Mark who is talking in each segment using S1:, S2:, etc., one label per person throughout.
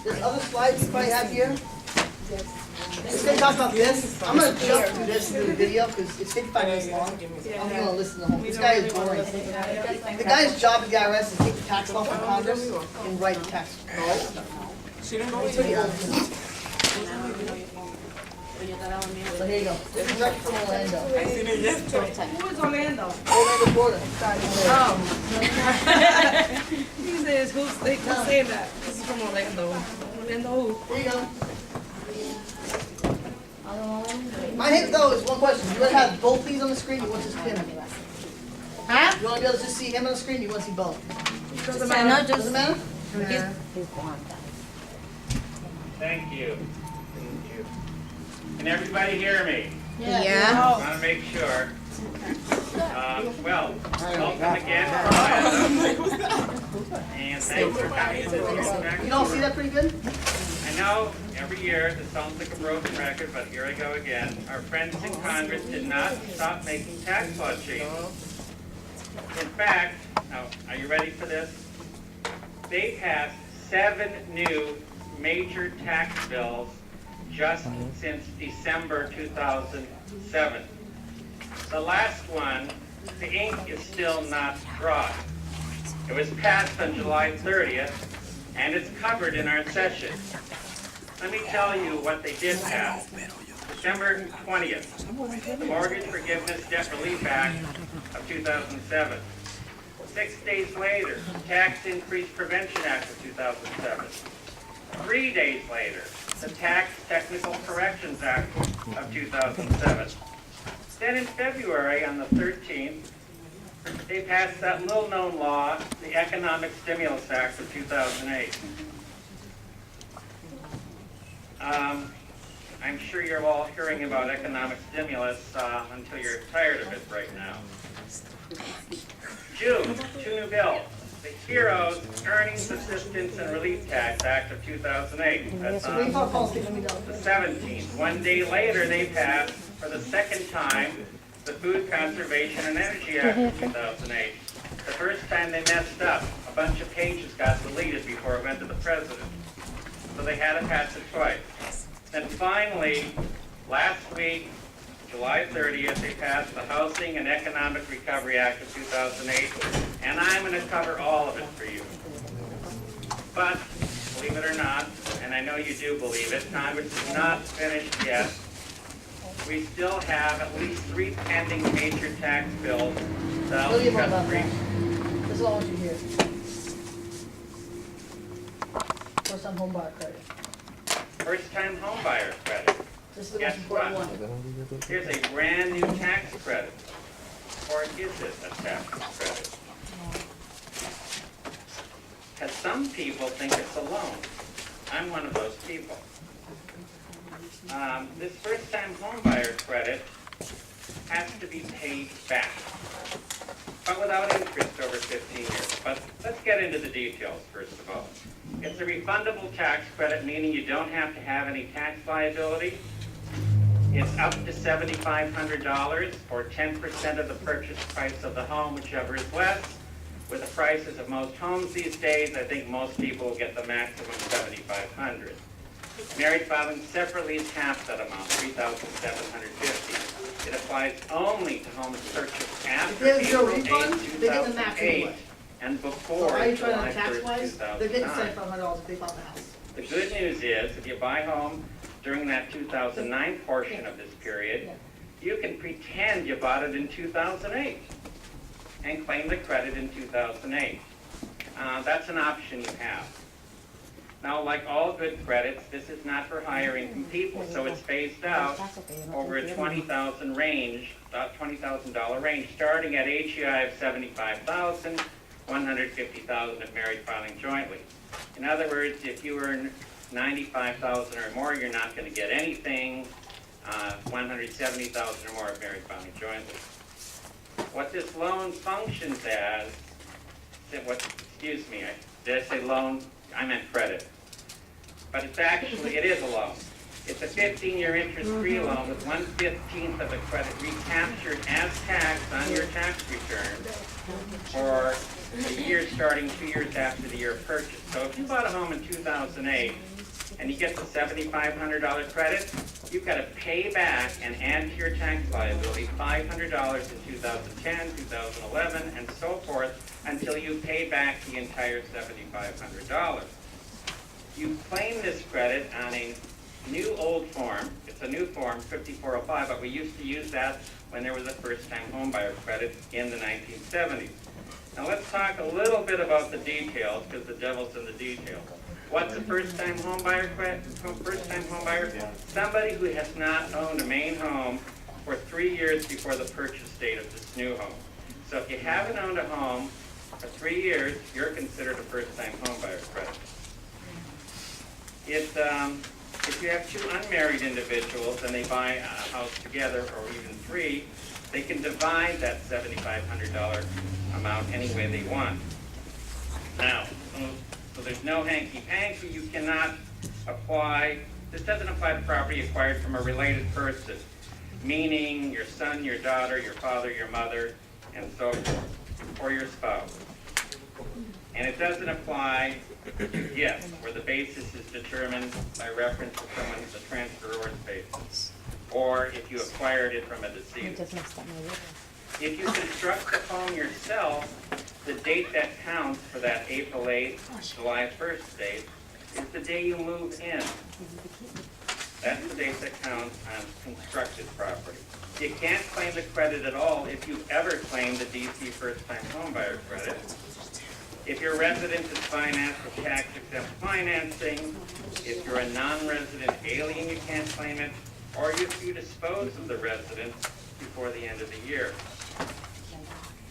S1: There's other slides you probably have here. It's gonna talk about this. I'm gonna jump through this through the video because it's 55 minutes long. I'm gonna listen to the whole. This guy is boring. The guy's job at the IRS is to take the tax law from Congress and write the tax. So here you go. This is Rex from Orlando.
S2: Who is Orlando?
S1: Orlando, Florida.
S2: Oh. He says, who's saying that? This is from Orlando. Orlando who?
S1: There you go. My hint though is one question. You want to have both these on the screen? You want to just him?
S2: Huh?
S1: You want to be able to just see him on the screen? You want to see both?
S2: Doesn't matter.
S1: Doesn't matter?
S3: Thank you. Can everybody hear me?
S2: Yeah.
S3: I want to make sure. Well, welcome again to Orlando. And thanks for coming to this.
S1: You all see that pretty good?
S3: I know every year this sounds like a broken record, but here I go again. Our friends in Congress did not stop making tax law changes. In fact, now, are you ready for this? They passed 7 new major tax bills just since December 2007. The last one, the ink is still not dry. It was passed on July 30th, and it's covered in our session. Let me tell you what they did pass. December 20th, the Mortgage Forgiveness Debt Relief Act of 2007. 6 days later, the Tax Increase Prevention Act of 2007. 3 days later, the Tax Technical Corrections Act of 2007. Then in February, on the 13th, they passed that little-known law, the Economic Stimulus Act of 2008. I'm sure you're all hearing about economic stimulus until you're tired of it right now. June, 2 new bills. The HEROES, Earnings Assistance and Relief Tax Act of 2008. That's on the 17th. 1 day later, they passed, for the second time, the Food Conservation and Energy Act of 2008. The first time they messed up, a bunch of pages got deleted before it went to the president. So they had to pass it twice. Then finally, last week, July 30th, they passed the Housing and Economic Recovery Act of 2008, and I'm going to cover all of it for you. But, believe it or not, and I know you do believe it, Congress is not finished yet. We still have at least 3 pending major tax bills that will discuss briefly.
S1: This is all what you hear. First-time home buyer credit.
S3: First-time home buyer credit.
S1: This is the
S3: Guess
S1: most
S3: what?
S1: important one.
S3: Here's a brand new tax credit. Or is it a tax credit? Because some people think it's a loan. I'm one of those people. This first-time homebuyer credit has to be paid back, but without interest over 15 years. But let's get into the details first of all. It's a refundable tax credit, meaning you don't have to have any tax liability. It's up to $7,500 or 10% of the purchase price of the home, whichever is less. With the prices of most homes these days, I think most people will get the maximum $7,500. Married filing separately is half that amount, $3,750. It applies only to homes purchased after
S1: If there's no
S3: April 8,
S1: refund, they get the maximum
S3: 2008
S1: way.
S3: and
S1: So
S3: before
S1: are you trying
S3: July
S1: to tax
S3: 1st,
S1: wise? They're getting
S3: 2009.
S1: $7,500 if they bought the house.
S3: The good news is, if you buy a home during that 2009 portion of this period, you can pretend you bought it in 2008 and claim the credit in 2008. That's an option you have. Now, like all good credits, this is not for higher income people, so it's phased out over a $20,000 range, about $20,000 range, starting at HEI of $75,000, $150,000 if married filing jointly. In other words, if you earn $95,000 or more, you're not going to get anything. $170,000 or more if married filing jointly. What this loan functions as, excuse me, did I say loan? I meant credit. But it's actually, it is a loan. It's a 15-year interest-free loan with 1/15 of the credit recaptured as tax on your tax return for a year starting 2 years after the year of purchase. So if you bought a home in 2008 and you get the $7,500 credit, you've got to pay back and add to your tax liability $500 in 2010, 2011, and so forth until you pay back the entire $7,500. You claim this credit on a new old form. It's a new form, 5405, but we used to use that when there was a first-time homebuyer credit in the 1970s. Now let's talk a little bit about the details, because the devil's in the details. What's a first-time homebuyer credit? First-time homebuyer? Somebody who has not owned a main home for 3 years before the purchase date of this new home. So if you haven't owned a home for 3 years, you're considered a first-time homebuyer credit. If you have 2 unmarried individuals and they buy a house together, or even 3, they can divide that $7,500 amount any way they want. Now, so there's no hanky-panky. You cannot apply, this doesn't apply to property acquired from a related person, meaning your son, your daughter, your father, your mother, and so forth, or your spouse. And it doesn't apply to gifts, where the basis is determined by reference to someone's the transferor's basis, or if you acquired it from a deceased. If you construct the home yourself, the date that counts for that April 8th, July 1st date is the day you move in. That's the date that counts on constructed property. You can't claim the credit at all if you've ever claimed the DC first-time homebuyer credit. If your residence is financed with tax-exempt financing, if you're a non-resident alien, you can't claim it, or if you dispose of the residence before the end of the year.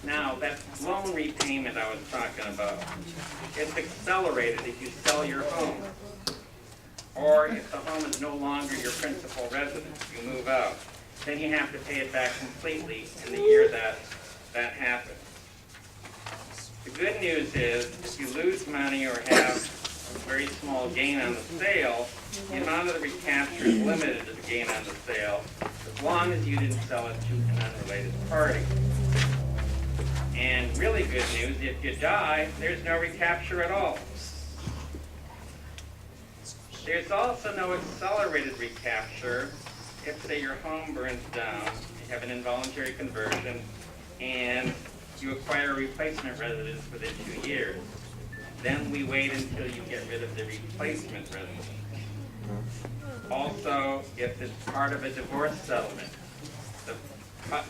S3: Now, that loan repayment I was talking about, it's accelerated if you sell your home, or if the home is no longer your principal residence, you move out. Then you have to pay it back completely in the year that happens. The good news is, if you lose money or have a very small gain on the sale, the amount of the recapture is limited to the gain on the sale, as long as you didn't sell it to an unrelated party. And really good news, if you die, there's no recapture at all. There's also no accelerated recapture if, say, your home burns down, you have an involuntary conversion, and you acquire a replacement residence within 2 years. Then we wait until you get rid of the replacement residence. Also, if it's part of a divorce settlement,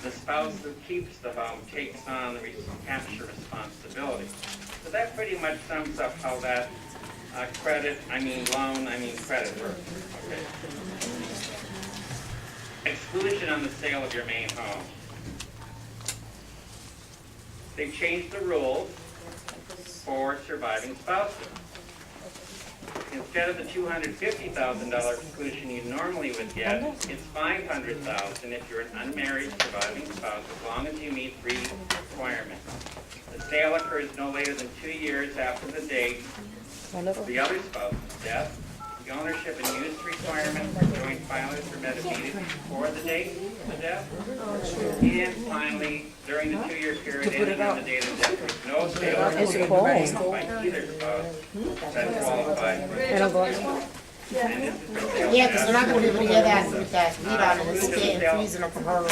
S3: the spouse who keeps the home takes on the recapture responsibility. So that pretty much sums up how that credit works. Okay. Exclusion on the sale of your main home. They changed the rules for surviving spouses. Instead of the $250,000 exclusion you normally would get, it's $500,000 if you're an unmarried surviving spouse, as long as you meet 3 requirements. The sale occurs no later than 2 years after the date of the other spouse's death. The ownership and use requirements for joint filers are met immediately before the date of the death. And finally, during the 2-year period ending on the date of death, there's no sale or exclusion by either spouse that qualifies for it.
S4: Yeah, because we're not going to be able to get that with that heat on and it's staying freezing up from her.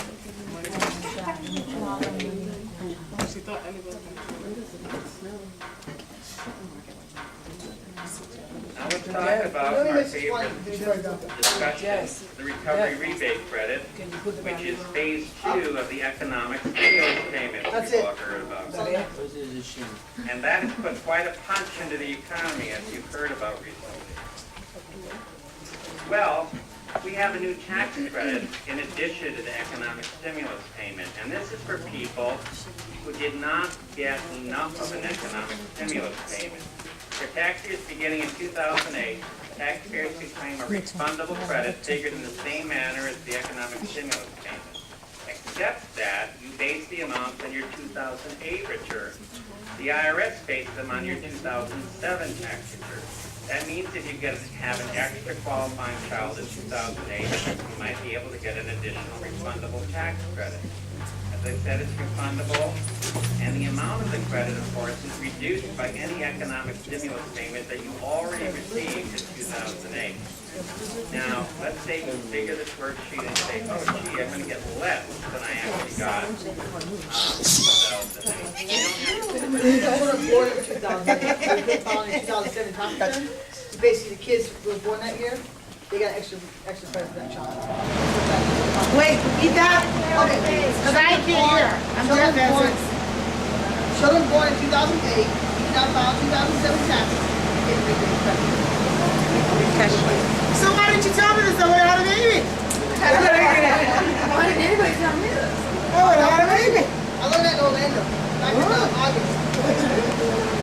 S3: Now let's talk about our favorite discussion, the recovery rebate credit, which is phase 2 of the economic stimulus payment we've all heard about. And that has put quite a punch into the economy, as you've heard about recently. Well, we have a new tax credit in addition to the economic stimulus payment, and this is for people who did not get enough of an economic stimulus payment. For tax years beginning in 2008, taxpayers can claim a refundable credit figured in the same manner as the economic stimulus payment, except that you base the amounts on your 2008 return. The IRS bases them on your 2007 tax return. That means if you have an extra qualifying child in 2008, you might be able to get an additional refundable tax credit. As I said, it's refundable, and the amount of the credit, of course, is reduced by any economic stimulus payment that you already received in 2008. make. Now, let's say you figure this worksheet and say, oh gee, I'm gonna get less than I actually got.
S1: Children born in 2008, following in 2007 tax return, so basically the kids who were born that year, they got extra credit for that child.
S4: Wait, repeat that?
S1: Okay.
S4: Cause I can't hear. I'm deaf as it.
S1: Children born in 2008, even now filed 2007 taxes, get big credit.
S4: So why didn't you tell me this? I would have had a baby.
S2: Why didn't anybody tell me this?
S4: I would have had a baby.
S1: I learned that in Orlando, back in August.